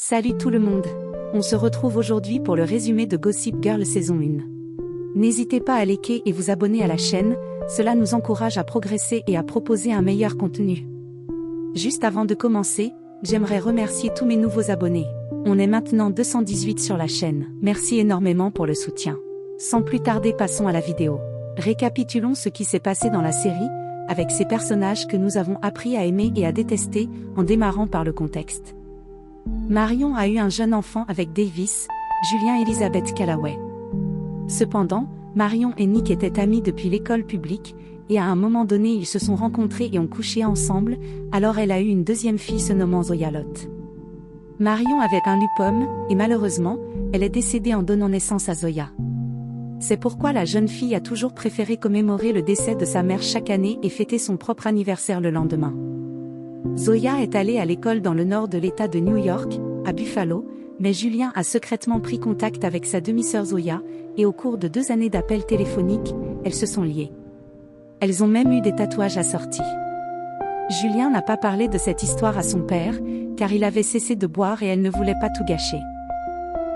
Salut tout le monde. On se retrouve aujourd'hui pour le résumé de Gossip Girl saison 1. N'hésitez pas à liker et vous abonner à la chaîne, cela nous encourage à progresser et à proposer un meilleur contenu. Juste avant de commencer, j'aimerais remercier tous mes nouveaux abonnés. On est maintenant 218 sur la chaîne. Merci énormément pour le soutien. Sans plus tarder, passons à la vidéo. Récapitulons ce qui s'est passé dans la série, avec ces personnages que nous avons appris à aimer et à détester, en démarrant par le contexte. Marion a eu un jeune enfant avec Davis, Julien Elizabeth Callaway. Cependant, Marion et Nick étaient amis depuis l'école publique, et à un moment donné ils se sont rencontrés et ont couché ensemble, alors elle a eu une deuxième fille se nommant Zoya Lott. Marion avait un lupome, et malheureusement, elle est décédée en donnant naissance à Zoya. C'est pourquoi la jeune fille a toujours préféré commémorer le décès de sa mère chaque année et fêter son propre anniversaire le lendemain. Zoya est allée à l'école dans le nord de l'État de New York, à Buffalo, mais Julien a secrètement pris contact avec sa demi-sœur Zoya, et au cours de 2 années d'appels téléphoniques, elles se sont liées. Elles ont même eu des tatouages assortis. Julien n'a pas parlé de cette histoire à son père, car il avait cessé de boire et elle ne voulait pas tout gâcher.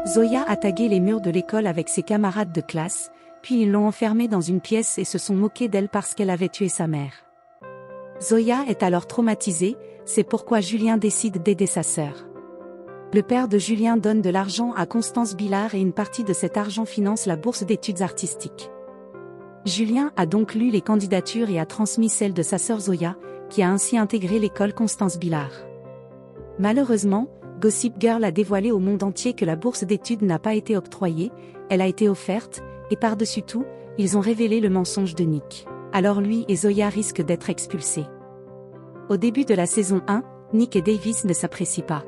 Zoya a tagué les murs de l'école avec ses camarades de classe, puis ils l'ont enfermée dans une pièce et se sont moqués d'elle parce qu'elle avait tué sa mère. Zoya est alors traumatisée, c'est pourquoi Julien décide d'aider sa sœur. Le père de Julien donne de l'argent à Constance Billard et une partie de cet argent finance la bourse d'études artistiques. Julien a donc lu les candidatures et a transmis celle de sa sœur Zoya, qui a ainsi intégré l'école Constance Billard. Malheureusement, Gossip Girl a dévoilé au monde entier que la bourse d'études n'a pas été octroyée, elle a été offerte, et par-dessus tout, ils ont révélé le mensonge de Nick. Alors lui et Zoya risquent d'être expulsés. Au début de la saison 1, Nick et Davis ne s'apprécient pas.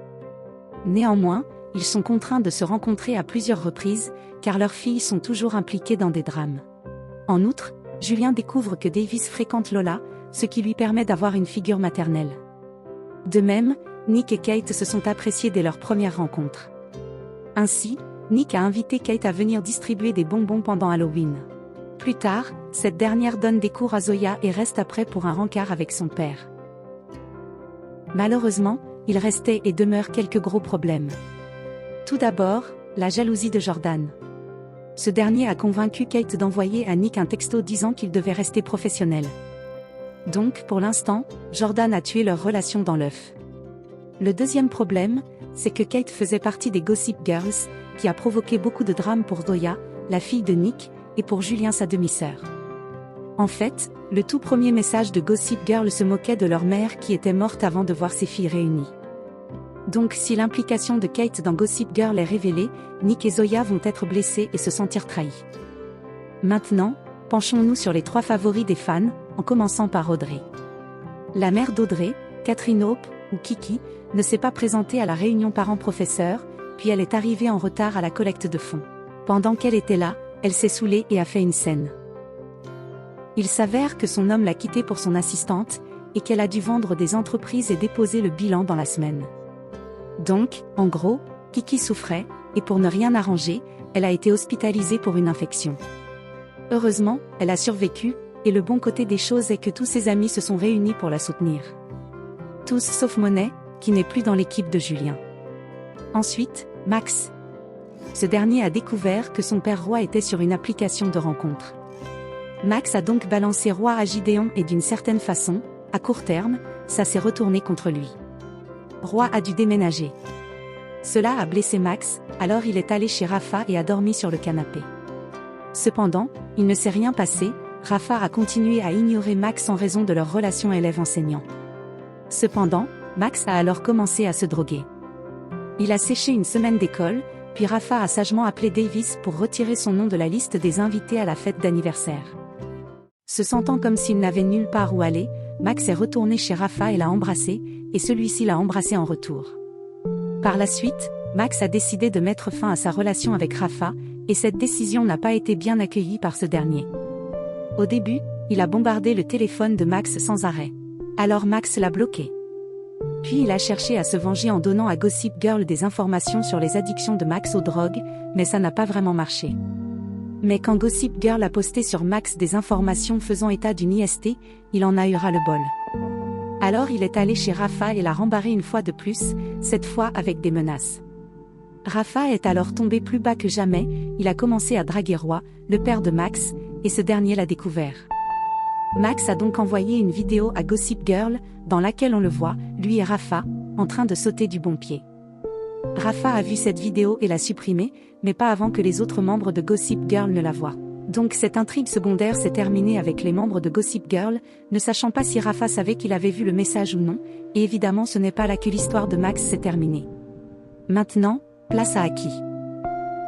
Néanmoins, ils sont contraints de se rencontrer à plusieurs reprises, car leurs filles sont toujours impliquées dans des drames. En outre, Julien découvre que Davis fréquente Lola, ce qui lui permet d'avoir une figure maternelle. De même, Nick et Kate se sont appréciés dès leur première rencontre. Ainsi, Nick a invité Kate à venir distribuer des bonbons pendant Halloween. Plus tard, cette dernière donne des cours à Zoya et reste après pour un rencard avec son père. Malheureusement, il restait et demeure quelques gros problèmes. Tout d'abord, la jalousie de Jordan. Ce dernier a convaincu Kate d'envoyer à Nick un texto disant qu'il devait rester professionnel. Donc, pour l'instant, Jordan a tué leur relation dans l'œuf. Le deuxième problème, c'est que Kate faisait partie des Gossip Girls, qui a provoqué beaucoup de drames pour Zoya, la fille de Nick, et pour Julien sa demi-sœur. En fait, le tout premier message de Gossip Girl se moquait de leur mère qui était morte avant de voir ses filles réunies. Donc si l'implication de Kate dans Gossip Girl est révélée, Nick et Zoya vont être blessés et se sentir trahis. Maintenant, penchons-nous sur les 3 favoris des fans, en commençant par Audrey. La mère d'Audrey, Catherine Hope, ou Kiki, ne s'est pas présentée à la réunion parents-professeurs, puis elle est arrivée en retard à la collecte de fonds. Pendant qu'elle était là, elle s'est saoulée et a fait une scène. Il s'avère que son homme l'a quittée pour son assistante, et qu'elle a dû vendre des entreprises et déposer le bilan dans la semaine. Donc, en gros, Kiki souffrait, et pour ne rien arranger, elle a été hospitalisée pour une infection. Heureusement, elle a survécu, et le bon côté des choses est que tous ses amis se sont réunis pour la soutenir. Tous sauf Monet, qui n'est plus dans l'équipe de Julien. Ensuite, Max. Ce dernier a découvert que son père Roy était sur une application de rencontre. Max a donc balancé Roy à Gideon et d'une certaine façon, à court terme, ça s'est retourné contre lui. Roy a dû déménager. Cela a blessé Max, alors il est allé chez Rafa et a dormi sur le canapé. Cependant, il ne s'est rien passé, Rafa a continué à ignorer Max en raison de leur relation élève-enseignant. Cependant, Max a alors commencé à se droguer. Il a séché une semaine d'école, puis Rafa a sagement appelé Davis pour retirer son nom de la liste des invités à la fête d'anniversaire. Se sentant comme s'il n'avait nulle part où aller, Max est retourné chez Rafa et l'a embrassé, et celui-ci l'a embrassé en retour. Par la suite, Max a décidé de mettre fin à sa relation avec Rafa, et cette décision n'a pas été bien accueillie par ce dernier. Au début, il a bombardé le téléphone de Max sans arrêt. Alors Max l'a bloqué. Puis il a cherché à se venger en donnant à Gossip Girl des informations sur les addictions de Max aux drogues, mais ça n'a pas vraiment marché. Mais quand Gossip Girl a posté sur Max des informations faisant état d'une IST, il en a eu ras-le-bol. Alors il est allé chez Rafa et l'a rembarré une fois de plus, cette fois avec des menaces. Rafa est alors tombé plus bas que jamais, il a commencé à draguer Roy, le père de Max, et ce dernier l'a découvert. Max a donc envoyé une vidéo à Gossip Girl, dans laquelle on le voit, lui et Rafa, en train de sauter du bon pied. Rafa a vu cette vidéo et l'a supprimée, mais pas avant que les autres membres de Gossip Girl ne la voient. Donc cette intrigue secondaire s'est terminée avec les membres de Gossip Girl, ne sachant pas si Rafa savait qu'il avait vu le message ou non, et évidemment ce n'est pas là que l'histoire de Max s'est terminée. Maintenant, place à Aki.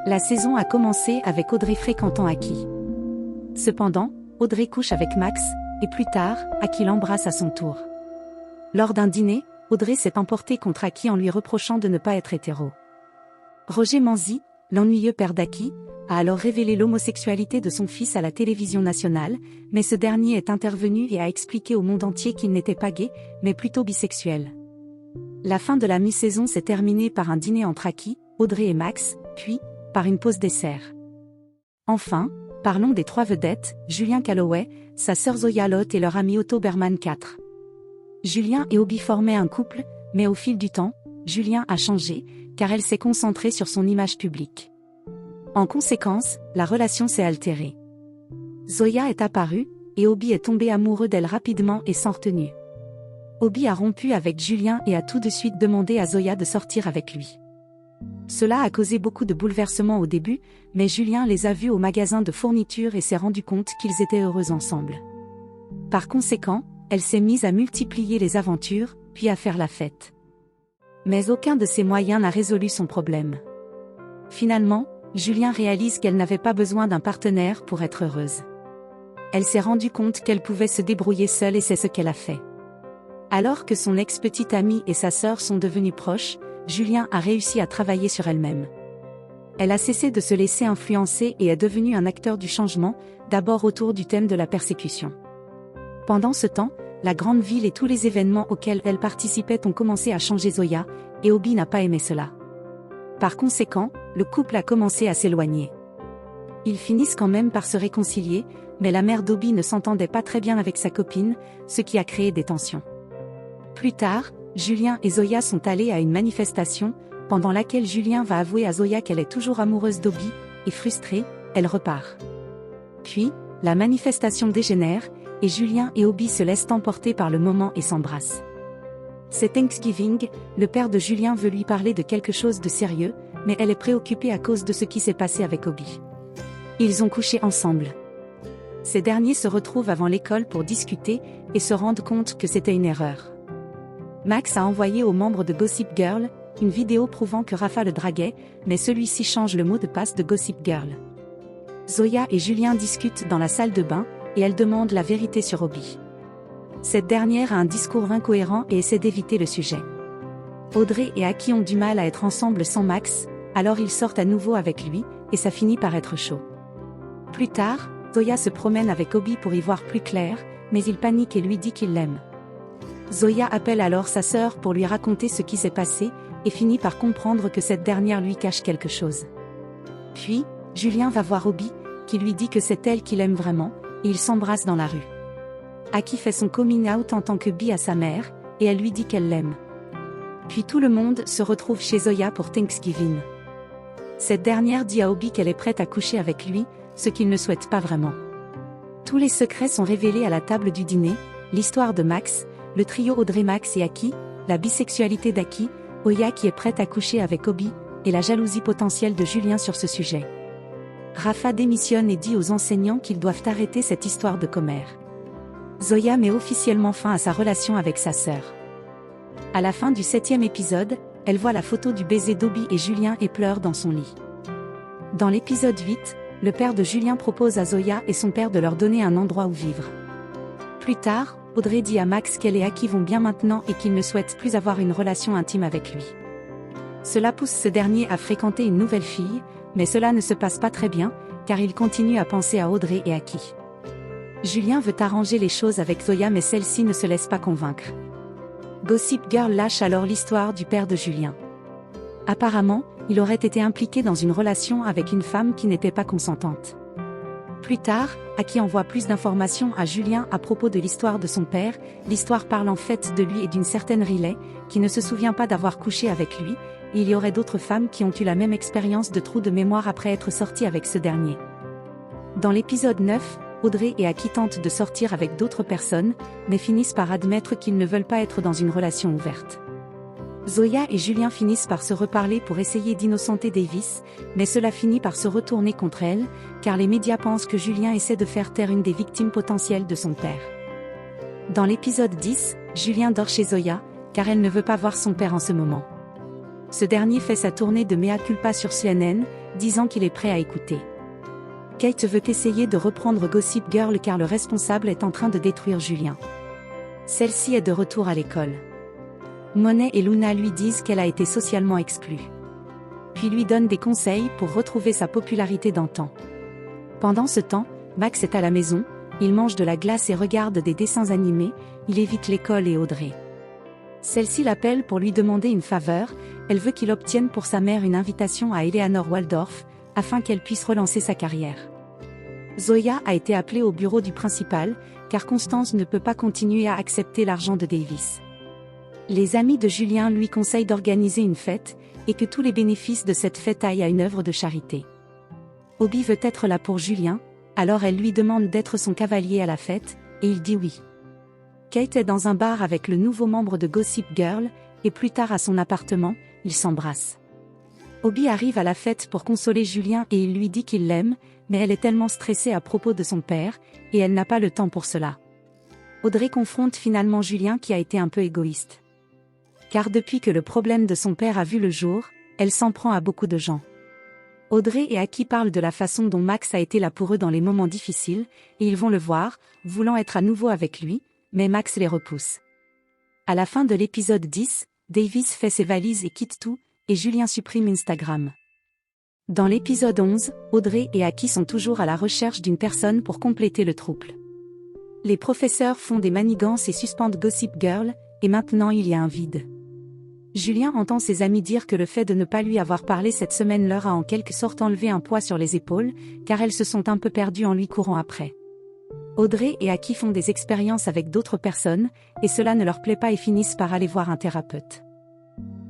La saison a commencé avec Audrey fréquentant Aki. Cependant, Audrey couche avec Max, et plus tard, Aki l'embrasse à son tour. Lors d'un dîner, Audrey s'est emportée contre Aki en lui reprochant de ne pas être hétéro. Roger Manzi, l'ennuyeux père d'Aki, a alors révélé l'homosexualité de son fils à la télévision nationale, mais ce dernier est intervenu et a expliqué au monde entier qu'il n'était pas gay, mais plutôt bisexuel. La fin de la mi-saison s'est terminée par un dîner entre Aki, Audrey et Max, puis, par une pause dessert. Enfin, parlons des trois vedettes, Julien Calloway, sa sœur Zoya Lotte et leur ami Otto Berman IV. Julien et Obi formaient un couple, mais au fil du temps, Julien a changé, car elle s'est concentrée sur son image publique. En conséquence, la relation s'est altérée. Zoya est apparue, et Obi est tombé amoureux d'elle rapidement et sans retenue. Obi a rompu avec Julien et a tout de suite demandé à Zoya de sortir avec lui. Cela a causé beaucoup de bouleversements au début, mais Julien les a vus au magasin de fourniture et s'est rendu compte qu'ils étaient heureux ensemble. Par conséquent, elle s'est mise à multiplier les aventures, puis à faire la fête. Mais aucun de ces moyens n'a résolu son problème. Finalement, Julien réalise qu'elle n'avait pas besoin d'un partenaire pour être heureuse. Elle s'est rendue compte qu'elle pouvait se débrouiller seule et c'est ce qu'elle a fait. Alors que son ex-petite amie et sa sœur sont devenues proches, Julien a réussi à travailler sur elle-même. Elle a cessé de se laisser influencer et est devenue un acteur du changement, d'abord autour du thème de la persécution. Pendant ce temps, la grande ville et tous les événements auxquels elle participait ont commencé à changer Zoya, et Obi n'a pas aimé cela. Par conséquent, le couple a commencé à s'éloigner. Ils finissent quand même par se réconcilier, mais la mère d'Obi ne s'entendait pas très bien avec sa copine, ce qui a créé des tensions. Plus tard, Julien et Zoya sont allés à une manifestation, pendant laquelle Julien va avouer à Zoya qu'elle est toujours amoureuse d'Obi, et frustrée, elle repart. Puis, la manifestation dégénère, et Julien et Obi se laissent emporter par le moment et s'embrassent. C'est Thanksgiving, le père de Julien veut lui parler de quelque chose de sérieux, mais elle est préoccupée à cause de ce qui s'est passé avec Obi. Ils ont couché ensemble. Ces derniers se retrouvent avant l'école pour discuter, et se rendent compte que c'était une erreur. Max a envoyé aux membres de Gossip Girl une vidéo prouvant que Rafa le draguait, mais celui-ci change le mot de passe de Gossip Girl. Zoya et Julien discutent dans la salle de bain, et elle demande la vérité sur Obi. Cette dernière a un discours incohérent et essaie d'éviter le sujet. Audrey et Aki ont du mal à être ensemble sans Max, alors ils sortent à nouveau avec lui, et ça finit par être chaud. Plus tard, Zoya se promène avec Obi pour y voir plus clair, mais il panique et lui dit qu'il l'aime. Zoya appelle alors sa sœur pour lui raconter ce qui s'est passé, et finit par comprendre que cette dernière lui cache quelque chose. Puis, Julien va voir Obi, qui lui dit que c'est elle qu'il aime vraiment, et ils s'embrassent dans la rue. Aki fait son coming out en tant que bi à sa mère, et elle lui dit qu'elle l'aime. Puis tout le monde se retrouve chez Zoya pour Thanksgiving. Cette dernière dit à Obi qu'elle est prête à coucher avec lui, ce qu'il ne souhaite pas vraiment. Tous les secrets sont révélés à la table du dîner, l'histoire de Max, le trio Audrey, Max et Aki, la bisexualité d'Aki, Oya qui est prête à coucher avec Obi, et la jalousie potentielle de Julien sur ce sujet. Rafa démissionne et dit aux enseignants qu'ils doivent arrêter cette histoire de commère. Zoya met officiellement fin à sa relation avec sa sœur. À la fin du 7e épisode, elle voit la photo du baiser d'Obi et Julien et pleure dans son lit. Dans l'épisode 8, le père de Julien propose à Zoya et son père de leur donner un endroit où vivre. Plus tard, Audrey dit à Max qu'elle et Aki vont bien maintenant et qu'il ne souhaite plus avoir une relation intime avec lui. Cela pousse ce dernier à fréquenter une nouvelle fille, mais cela ne se passe pas très bien, car il continue à penser à Audrey et Aki. Julien veut arranger les choses avec Zoya mais celle-ci ne se laisse pas convaincre. Gossip Girl lâche alors l'histoire du père de Julien. Apparemment, il aurait été impliqué dans une relation avec une femme qui n'était pas consentante. Plus tard, Aki envoie plus d'informations à Julien à propos de l'histoire de son père, l'histoire parle en fait de lui et d'une certaine Riley, qui ne se souvient pas d'avoir couché avec lui, et il y aurait d'autres femmes qui ont eu la même expérience de trou de mémoire après être sorties avec ce dernier. Dans l'épisode 9, Audrey et Aki tentent de sortir avec d'autres personnes, mais finissent par admettre qu'ils ne veulent pas être dans une relation ouverte. Zoya et Julien finissent par se reparler pour essayer d'innocenter Davis, mais cela finit par se retourner contre elle, car les médias pensent que Julien essaie de faire taire une des victimes potentielles de son père. Dans l'épisode 10, Julien dort chez Zoya, car elle ne veut pas voir son père en ce moment. Ce dernier fait sa tournée de mea culpa sur CNN, disant qu'il est prêt à écouter. Kate veut essayer de reprendre Gossip Girl car le responsable est en train de détruire Julien. Celle-ci est de retour à l'école. Monet et Luna lui disent qu'elle a été socialement exclue. Puis lui donnent des conseils pour retrouver sa popularité d'antan. Pendant ce temps, Max est à la maison, il mange de la glace et regarde des dessins animés, il évite l'école et Audrey. Celle-ci l'appelle pour lui demander une faveur, elle veut qu'il obtienne pour sa mère une invitation à Eleanor Waldorf, afin qu'elle puisse relancer sa carrière. Zoya a été appelée au bureau du principal, car Constance ne peut pas continuer à accepter l'argent de Davis. Les amis de Julien lui conseillent d'organiser une fête, et que tous les bénéfices de cette fête aillent à une œuvre de charité. Obi veut être là pour Julien, alors elle lui demande d'être son cavalier à la fête, et il dit oui. Kate est dans un bar avec le nouveau membre de Gossip Girl, et plus tard à son appartement, ils s'embrassent. Obi arrive à la fête pour consoler Julien et il lui dit qu'il l'aime, mais elle est tellement stressée à propos de son père, et elle n'a pas le temps pour cela. Audrey confronte finalement Julien qui a été un peu égoïste. Car depuis que le problème de son père a vu le jour, elle s'en prend à beaucoup de gens. Audrey et Aki parlent de la façon dont Max a été là pour eux dans les moments difficiles, et ils vont le voir, voulant être à nouveau avec lui, mais Max les repousse. À la fin de l'épisode 10, Davis fait ses valises et quitte tout, et Julien supprime Instagram. Dans l'épisode 11, Audrey et Aki sont toujours à la recherche d'une personne pour compléter le trouble. Les professeurs font des manigances et suspendent Gossip Girl, et maintenant il y a un vide. Julien entend ses amis dire que le fait de ne pas lui avoir parlé cette semaine leur a en quelque sorte enlevé un poids sur les épaules, car elles se sont un peu perdues en lui courant après. Audrey et Aki font des expériences avec d'autres personnes, et cela ne leur plaît pas et finissent par aller voir un thérapeute.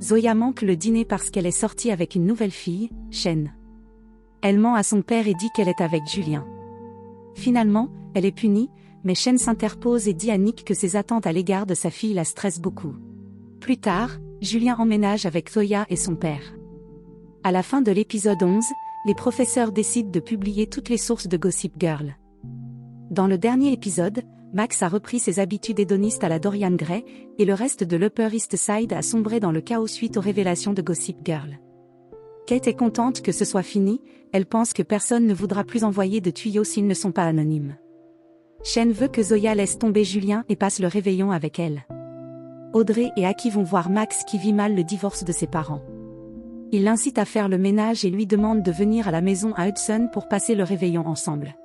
Zoya manque le dîner parce qu'elle est sortie avec une nouvelle fille, Shen. Elle ment à son père et dit qu'elle est avec Julien. Finalement, elle est punie, mais Shen s'interpose et dit à Nick que ses attentes à l'égard de sa fille la stressent beaucoup. Plus tard, Julien emménage avec Zoya et son père. À la fin de l'épisode 11, les professeurs décident de publier toutes les sources de Gossip Girl. Dans le dernier épisode, Max a repris ses habitudes hédonistes à la Dorian Gray, et le reste de l'Upper East Side a sombré dans le chaos suite aux révélations de Gossip Girl. Kate est contente que ce soit fini, elle pense que personne ne voudra plus envoyer de tuyaux s'ils ne sont pas anonymes. Shen veut que Zoya laisse tomber Julien et passe le réveillon avec elle. Audrey et Aki vont voir Max qui vit mal le divorce de ses parents. Il l'incite à faire le ménage et lui demande de venir à la maison à Hudson pour passer le réveillon ensemble.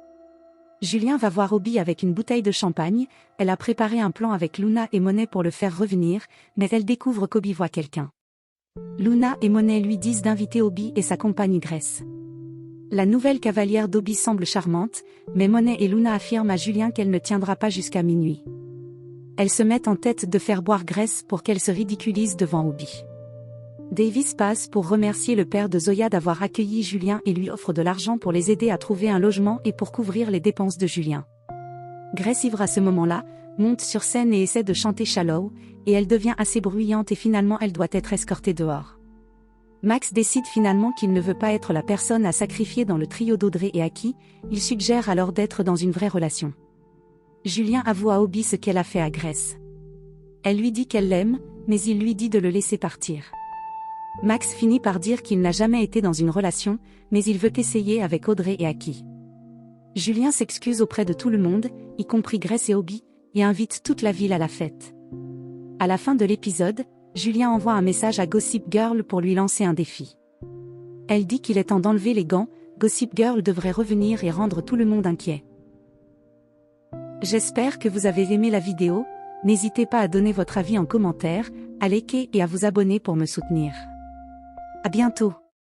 Julien va voir Obi avec une bouteille de champagne, elle a préparé un plan avec Luna et Monet pour le faire revenir, mais elle découvre qu'Obi voit quelqu'un. Luna et Monet lui disent d'inviter Obi et sa compagne Grace. La nouvelle cavalière d'Obi semble charmante, mais Monet et Luna affirment à Julien qu'elle ne tiendra pas jusqu'à minuit. Elles se mettent en tête de faire boire Grace pour qu'elle se ridiculise devant Obi. Davis passe pour remercier le père de Zoya d'avoir accueilli Julien et lui offre de l'argent pour les aider à trouver un logement et pour couvrir les dépenses de Julien. Grace, ivre à ce moment-là, monte sur scène et essaie de chanter Shallow, et elle devient assez bruyante et finalement elle doit être escortée dehors. Max décide finalement qu'il ne veut pas être la personne à sacrifier dans le trio d'Audrey et Aki, il suggère alors d'être dans une vraie relation. Julien avoue à Obi ce qu'elle a fait à Grace. Elle lui dit qu'elle l'aime, mais il lui dit de le laisser partir. Max finit par dire qu'il n'a jamais été dans une relation, mais il veut essayer avec Audrey et Aki. Julien s'excuse auprès de tout le monde, y compris Grace et Obi, et invite toute la ville à la fête. À la fin de l'épisode, Julien envoie un message à Gossip Girl pour lui lancer un défi. Elle dit qu'il est temps d'enlever les gants, Gossip Girl devrait revenir et rendre tout le monde inquiet. J'espère que vous avez aimé la vidéo, n'hésitez pas à donner votre avis en commentaire, à liker et à vous abonner pour me soutenir. À bientôt.